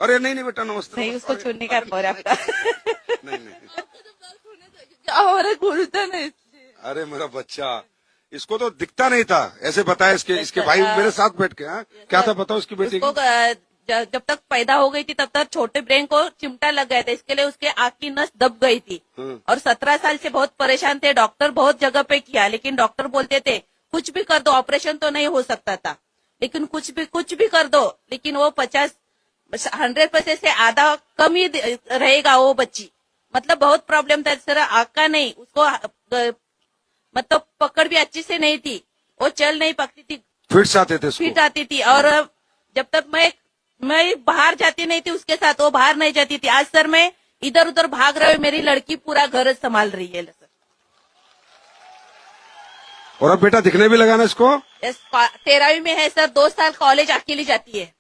अरे नहीं नहीं बेटा नमस्ते नहीं, नमस्ते। उसको छूने का पर आपका नहीं नहीं क्या हो रहा है, घूरता नहीं अरे मेरा बच्चा इसको तो दिखता नहीं था ऐसे बताया इसके भाई मेरे साथ बैठ के हाँ क्या था बताओ उसकी बेटी उसको की जब तक पैदा हो गई थी तब तक छोटे ब्रेन को चिमटा लग गया था, इसके लिए उसके आंख की नस दब गई थी और 17 साल से बहुत परेशान थे। डॉक्टर बहुत जगह पे किया, लेकिन डॉक्टर बोलते थे कुछ भी कर दो, ऑपरेशन तो नहीं हो सकता था, लेकिन कुछ भी कर दो, लेकिन वो 100% से आधा कम ही रहेगा वो बच्ची। मतलब बहुत प्रॉब्लम था सर, आंख का नहीं, उसको मतलब पकड़ भी अच्छी से नहीं थी, वो चल नहीं पकती थी, फिट से आते थे फिट इसको आती थी। और जब तक मैं बाहर जाती नहीं थी उसके साथ, वो बाहर नहीं जाती थी। आज सर मैं इधर उधर भाग रही हूँ, मेरी लड़की पूरा घर संभाल रही है सर। और अब बेटा दिखने भी लगा ना इसको 13वीं में है सर, 2 साल कॉलेज अकेली जाती है।